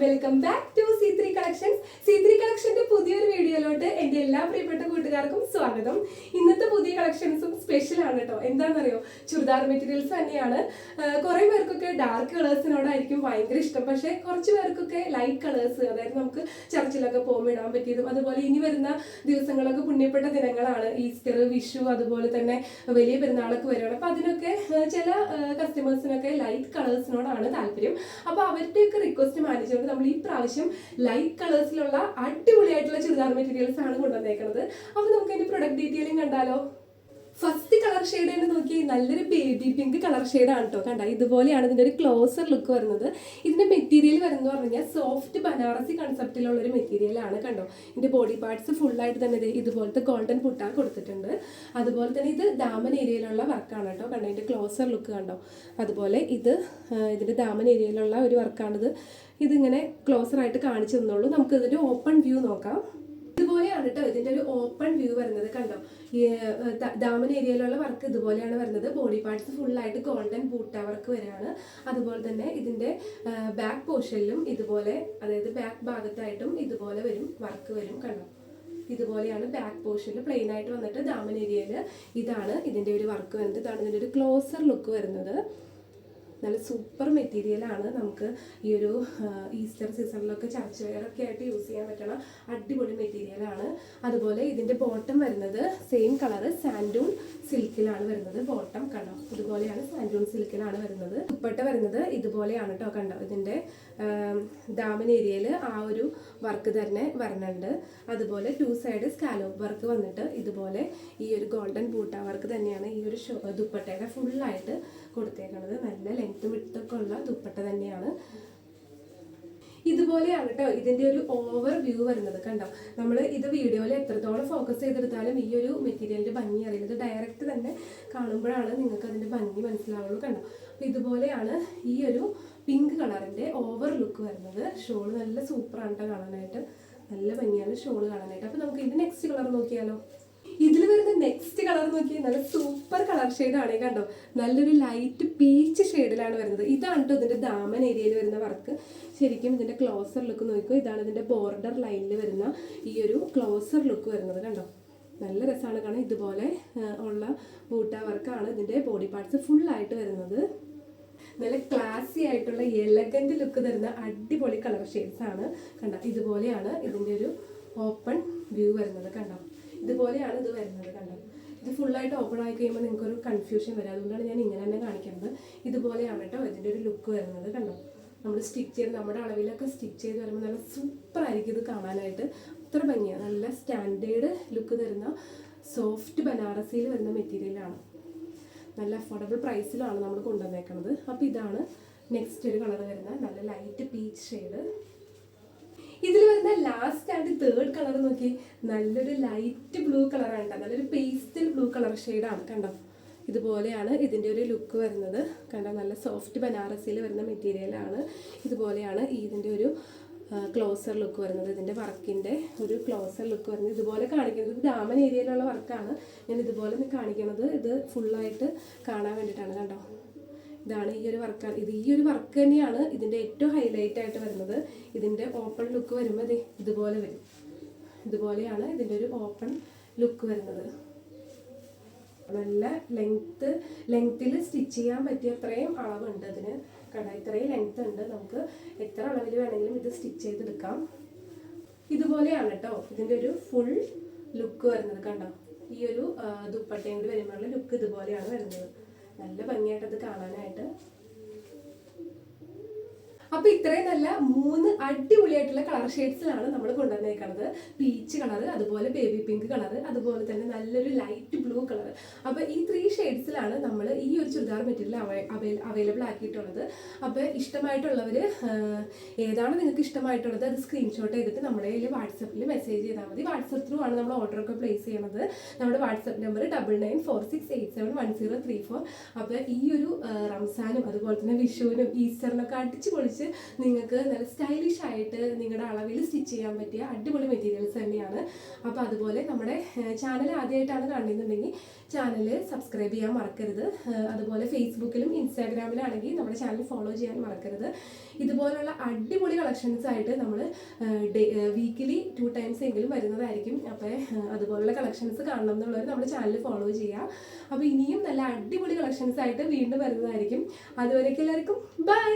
Welcome back to C3 collections. C3 കളക്ഷന്റെ പുതിയൊരു വീഡിയോയിലോട്ട് എൻ്റെ എല്ലാ പ്രിയപ്പെട്ട കൂട്ടുകാർക്കും സ്വാഗതം. ഇന്നത്തെ പുതിയ കളക്ഷൻസും സ്പെഷ്യൽ ആണ് കേട്ടോ. എന്താണെന്നറിയോ, ചുരിദാർ മെറ്റീരിയൽസ് തന്നെയാണ്. കുറെ പേർക്കൊക്കെ ഡാർക്ക് കളേഴ്സിനോടായിരിക്കും ഭയങ്കര ഇഷ്ടം. പക്ഷേ കുറച്ച് പേർക്കൊക്കെ ലൈറ്റ് കളേഴ്സ്, അതായത് നമുക്ക് ചർച്ചിലൊക്കെ പോകുമ്പോൾ ഇടാൻ പറ്റിയതും, അതുപോലെ ഇനി വരുന്ന ദിവസങ്ങളൊക്കെ പുണ്യപ്പെട്ട ദിനങ്ങളാണ്. ഈസ്റ്റർ, വിഷു, അതുപോലെ തന്നെ വലിയ പെരുന്നാളൊക്കെ വരികയാണ്. അപ്പം അതിനൊക്കെ ചില കസ്റ്റമേഴ്സിനൊക്കെ ലൈറ്റ് കളേഴ്സിനോടാണ് താല്പര്യം. അപ്പോൾ അവരുടെയൊക്കെ റിക്വസ്റ്റ് മാനേജ് നമ്മൾ ഈ പ്രാവശ്യം ലൈറ്റ് കളേഴ്സിലുള്ള അടിപൊളിയായിട്ടുള്ള ചുരിദാർ മെറ്റീരിയൽസ് ആണ് കൊണ്ടുവന്നേക്കുന്നത്. അപ്പൊ നമുക്ക് അതിന്റെ പ്രൊഡക്റ്റ് ഡീറ്റെയിലിംഗ് കണ്ടാലോ. ഫസ്റ്റ് കളർ ഷെയ്ഡ് തന്നെ നോക്കി, നല്ലൊരു ബേബി പിങ്ക് കളർ ഷെയ്ഡാണ് കേട്ടോ. കണ്ട, ഇതുപോലെയാണ് ഇതിന്റെ ഒരു ക്ലോസർ ലുക്ക് വരുന്നത്. ഇതിന്റെ മെറ്റീരിയൽ വരുന്നത് പറഞ്ഞു കഴിഞ്ഞാൽ സോഫ്റ്റ് ബനാറസി കൺസെപ്റ്റിലുള്ള ഒരു മെറ്റീരിയൽ ആണ്. കണ്ടോ, ഇതിന്റെ ബോഡി പാർട്സ് ഫുൾ ആയിട്ട് തന്നെ ഇതുപോലത്തെ ഗോൾഡൻ പുട്ട കൊടുത്തിട്ടുണ്ട്. അതുപോലെ തന്നെ ഇത് ദാമൻ ഏരിയയിലുള്ള വർക്കാണ് കേട്ടോ. കണ്ടോ, ഇതിന്റെ ക്ലോസർ ലുക്ക് കണ്ടോ. അതുപോലെ ഇതിന്റെ ദാമൻ ഏരിയയിലുള്ള ഒരു വർക്കാണിത്. ഇതിങ്ങനെ ക്ലോസർ ആയിട്ട് കാണിച്ചു തന്നോളൂ. നമുക്ക് ഇതിന്റെ ഓപ്പൺ വ്യൂ നോക്കാം. ഇതുപോലെയാണ് കേട്ടോ ഇതിന്റെ ഒരു ഓപ്പൺ വ്യൂ വരുന്നത്. കണ്ടോ, ഈ ദാമൻ ഏരിയയിലുള്ള വർക്ക് ഇതുപോലെയാണ് വരുന്നത്. ബോഡി പാർട്സ് ഫുൾ ആയിട്ട് ഗോൾഡൻ ബൂട്ട വർക്ക് വരികയാണ്. അതുപോലെ തന്നെ ഇതിന്റെ ബാക്ക് പോർഷനിലും ഇതുപോലെ, അതായത് ബാക്ക് ഭാഗത്തായിട്ടും ഇതുപോലെ വരും, വർക്ക് വരും. കണ്ടോ, ഇതുപോലെയാണ് ബാക്ക് പോർഷനിൽ പ്ലെയിൻ ആയിട്ട് വന്നിട്ട് ദാമൻ ഏരിയയിൽ ഇതാണ് ഇതിന്റെ ഒരു വർക്ക് വരുന്നത്. ഇതാണ് ഇതിന്റെ ഒരു ക്ലോസർ ലുക്ക് വരുന്നത്. നല്ല സൂപ്പർ മെറ്റീരിയലാണ്. നമുക്ക് ഈ ഒരു ഈസ്റ്റർ സീസണിലൊക്കെ ചർച്ച് വെയറൊക്കെ ആയിട്ട് യൂസ് ചെയ്യാൻ പറ്റണ അടിപൊളി മെറ്റീരിയലാണ്. അതുപോലെ ഇതിന്റെ ബോട്ടം വരുന്നത് സെയിം കളറ് സാൻഡൂൺ സിൽക്കിലാണ് വരുന്നത്. ബോട്ടം കണ്ടോ, ഇതുപോലെയാണ് സാൻഡൂൺ സിൽക്കിലാണ് വരുന്നത്. ദുപ്പട്ട വരുന്നത് ഇതുപോലെയാണ് കേട്ടോ. കണ്ടോ, ഇതിന്റെ ദാമൻ ഏരിയയിൽ ആ ഒരു വർക്ക് തന്നെ വരണുണ്ട്. അതുപോലെ ടു സൈഡ് സ്കാലോപ്പ് വർക്ക് വന്നിട്ട് ഇതുപോലെ ഈ ഒരു ഗോൾഡൻ ബൂട്ട വർക്ക് തന്നെയാണ് ഈ ഒരു ദുപ്പട്ടയുടെ ഫുള്ളായിട്ട് കൊടുത്തേക്കുന്നത്. നല്ല ലെങ്ത്തും വിട്ടൊക്കെ ഉള്ള ദുപ്പട്ട തന്നെയാണ്. ഇതുപോലെയാണ് കേട്ടോ ഇതിന്റെ ഒരു ഓവർ വ്യൂ വരുന്നത്. കണ്ടോ, നമ്മൾ ഇത് വീഡിയോയിൽ എത്രത്തോളം ഫോക്കസ് ചെയ്തെടുത്താലും ഈ ഒരു മെറ്റീരിയലിന്റെ ഭംഗി അറിയുന്നത് ഡയറക്റ്റ് തന്നെ കാണുമ്പോഴാണ് നിങ്ങൾക്ക് അതിന്റെ ഭംഗി മനസ്സിലാവുള്ളൂ. കണ്ടോ, അപ്പൊ ഇതുപോലെയാണ് ഈ ഒരു പിങ്ക് കളറിന്റെ ഓവർ ലുക്ക് വരുന്നത്. ഷോള് നല്ല സൂപ്പറാണ് കേട്ടോ കാണാനായിട്ട്. നല്ല ഭംഗിയാണ് ഷോള് കാണാനായിട്ട്. അപ്പൊ നമുക്ക് ഇതിന്റെ നെക്സ്റ്റ് കളർ നോക്കിയാലോ. ഇതിൽ വരുന്ന നെക്സ്റ്റ് കളർ നോക്കിയാൽ നല്ല സൂപ്പർ കളർ ഷെയ്ഡാണ്. കണ്ടോ, നല്ലൊരു ലൈറ്റ് പീച്ച് ഷെയ്ഡിലാണ് വരുന്നത്. ഇതാണ് കേട്ടോ ഇതിന്റെ ദാമൻ ഏരിയയിൽ വരുന്ന വർക്ക്. ശരിക്കും ഇതിന്റെ ക്ലോസർ ലുക്ക് നോക്കിക്കോ. ഇതാണ് ഇതിന്റെ ബോർഡർ ലൈനിൽ വരുന്ന ഈ ഒരു ക്ലോസർ ലുക്ക് വരുന്നത്. കണ്ടോ, നല്ല രസമാണ് കാണാൻ. ഇതുപോലെ ഉള്ള ബൂട്ട വർക്കാണ് ഇതിന്റെ ബോഡി പാർട്സ് ഫുള്ളായിട്ട് വരുന്നത്. നല്ല ക്ലാസി ആയിട്ടുള്ള എലഗന്റ് ലുക്ക് തരുന്ന അടിപൊളി കളർ ഷെയ്ഡ്സ് ആണ്. കണ്ടോ, ഇതുപോലെയാണ് ഇതിന്റെ ഒരു ഓപ്പൺ വ്യൂ വരുന്നത്. കണ്ടോ, ഇതുപോലെയാണ് ഇത് വരുന്നത്. കണ്ടോ, ഇത് ഫുള്ളായിട്ട് ഓപ്പൺ ആയി കഴിയുമ്പോൾ നിങ്ങൾക്കൊരു കൺഫ്യൂഷൻ വരും. അതുകൊണ്ടാണ് ഞാൻ ഇങ്ങനെ തന്നെ കാണിക്കുന്നത്. ഇതുപോലെയാണ് കേട്ടോ ഇതിൻ്റെ ഒരു ലുക്ക് വരുന്നത്. കണ്ടോ, നമ്മൾ സ്റ്റിച്ച് ചെയ്ത് നമ്മുടെ അളവിലൊക്കെ സ്റ്റിച്ച് ചെയ്ത് വരുമ്പോൾ നല്ല സൂപ്പർ ആയിരിക്കും ഇത് കാണാനായിട്ട്. അത്ര ഭംഗിയാണ്. നല്ല സ്റ്റാൻഡേർഡ് ലുക്ക് തരുന്ന സോഫ്റ്റ് ബനാറസിയിൽ വരുന്ന മെറ്റീരിയലാണ്. നല്ല അഫോർഡബിൾ പ്രൈസിലാണ് നമ്മൾ കൊണ്ടുവന്നേക്കുന്നത്. അപ്പോൾ ഇതാണ് നെക്സ്റ്റ് ഒരു കളർ വരുന്നത്, നല്ല ലൈറ്റ് പീച്ച് ഷെയ്ഡ്. ഇതിൽ വരുന്ന ലാസ്റ്റ് ആൻഡ് തേർഡ് കളർ നോക്കി, നല്ലൊരു ലൈറ്റ് ബ്ലൂ കളറാണ് കേട്ടോ. നല്ലൊരു പേസ്റ്റൽ ബ്ലൂ കളർ ഷെയ്ഡാണ്. കണ്ടോ, ഇതുപോലെയാണ് ഇതിൻ്റെ ഒരു ലുക്ക് വരുന്നത്. കണ്ടോ, നല്ല സോഫ്റ്റ് ബനാറസിയിൽ വരുന്ന മെറ്റീരിയലാണ്. ഇതുപോലെയാണ് ഇതിൻ്റെ ഒരു ക്ലോസർ ലുക്ക് വരുന്നത്. ഇതിൻ്റെ വർക്കിൻ്റെ ഒരു ക്ലോസർ ലുക്ക് വരുന്നത് ഇതുപോലെ കാണിക്കുന്നത്. ദാമൻ ഏരിയയിലുള്ള വർക്കാണ് ഞാൻ ഇതുപോലെ കാണിക്കുന്നത്. ഇത് ഫുള്ളായിട്ട് കാണാൻ വേണ്ടിയിട്ടാണ്. കണ്ടോ, ഇതാണ് ഈ ഒരു വർക്കാണ്. ഈ ഒരു വർക്ക് തന്നെയാണ് ഇതിൻ്റെ ഏറ്റവും ഹൈലൈറ്റ് ആയിട്ട് വരുന്നത്. ഇതിൻ്റെ ഓപ്പൺ ലുക്ക് വരുമ്പോൾ ഇതുപോലെ വരും. ഇതുപോലെയാണ് ഇതിൻ്റെ ഒരു ഓപ്പൺ ലുക്ക് വരുന്നത്. നല്ല ലെങ്ത്തിൽ സ്റ്റിച്ച് ചെയ്യാൻ പറ്റിയ അത്രയും അളവുണ്ട് ഇതിന്. കണ്ട, ഇത്രയും ലെങ്ത് ഉണ്ട്. നമുക്ക് എത്ര അളവിൽ വേണമെങ്കിലും ഇത് സ്റ്റിച്ച് ചെയ്തെടുക്കാം. ഇതുപോലെയാണ് കേട്ടോ ഇതിൻ്റെ ഒരു ഫുൾ ലുക്ക് വരുന്നത്. കണ്ടോ, ഈ ഒരു ദുപ്പട്ടയും കൂടി വരുമ്പോഴുള്ള ലുക്ക് ഇതുപോലെയാണ് വരുന്നത്. നല്ല ഭംഗിയായിട്ട് അത് കാണാനായിട്ട്. അപ്പൊ ഇത്രയും നല്ല 3 അടിപൊളിയായിട്ടുള്ള കളർ ഷെയ്ഡ്സിലാണ് നമ്മൾ കൊണ്ടുവന്നേക്കുന്നത്. പീച്ച് കളർ, അതുപോലെ ബേബി പിങ്ക് കളർ, അതുപോലെ തന്നെ നല്ലൊരു ലൈറ്റ് ബ്ലൂ കളർ. അപ്പൊ ഈ 3 ഷെയ്ഡ്സിലാണ് നമ്മൾ ഈ ഒരു ചുരിദാർ മെറ്റീരിയൽ അവൈലബിൾ ആക്കിയിട്ടുള്ളത്. അപ്പൊ ഇഷ്ടമായിട്ടുള്ളവർ ഏതാണ് നിങ്ങൾക്ക് ഇഷ്ടമായിട്ടുള്ളത് അത് സ്ക്രീൻഷോട്ട് ചെയ്തിട്ട് നമ്മുടെ കയ്യിൽ വാട്സപ്പിൽ മെസ്സേജ് ചെയ്താൽ മതി. വാട്സപ്പ് ത്രൂ ആണ് നമ്മൾ ഓർഡറൊക്കെ പ്ലേസ് ചെയ്യണത്. നമ്മുടെ വാട്സപ്പ് നമ്പർ 9946871034. അപ്പൊ ഈ ഒരു റംസാനും അതുപോലെ തന്നെ വിഷുവിനും ഈസ്റ്ററിനൊക്കെ അടിച്ചു പൊളിച്ച് അനുസരിച്ച് നിങ്ങൾക്ക് നല്ല സ്റ്റൈലിഷ് ആയിട്ട് നിങ്ങളുടെ അളവിൽ സ്റ്റിച്ച് ചെയ്യാൻ പറ്റിയ അടിപൊളി മെറ്റീരിയൽസ് തന്നെയാണ്. അപ്പോൾ അതുപോലെ നമ്മുടെ ചാനൽ ആദ്യമായിട്ടാണ് കാണുന്നുണ്ടെങ്കിൽ ചാനൽ സബ്സ്ക്രൈബ് ചെയ്യാൻ മറക്കരുത്. അതുപോലെ ഫേസ്ബുക്കിലും ഇൻസ്റ്റാഗ്രാമിലാണെങ്കിൽ നമ്മുടെ ചാനൽ ഫോളോ ചെയ്യാൻ മറക്കരുത്. ഇതുപോലുള്ള അടിപൊളി കളക്ഷൻസ് ആയിട്ട് നമ്മൾ വീക്കിലി 2 ടൈംസ് എങ്കിലും വരുന്നതായിരിക്കും. അപ്പോൾ അതുപോലുള്ള കളക്ഷൻസ് കാണണം എന്നുള്ളവർ നമ്മുടെ ചാനൽ ഫോളോ ചെയ്യുക. അപ്പോൾ ഇനിയും നല്ല അടിപൊളി കളക്ഷൻസ് ആയിട്ട് വീണ്ടും വരുന്നതായിരിക്കും. അതുവരേക്കും എല്ലാവർക്കും ബൈ.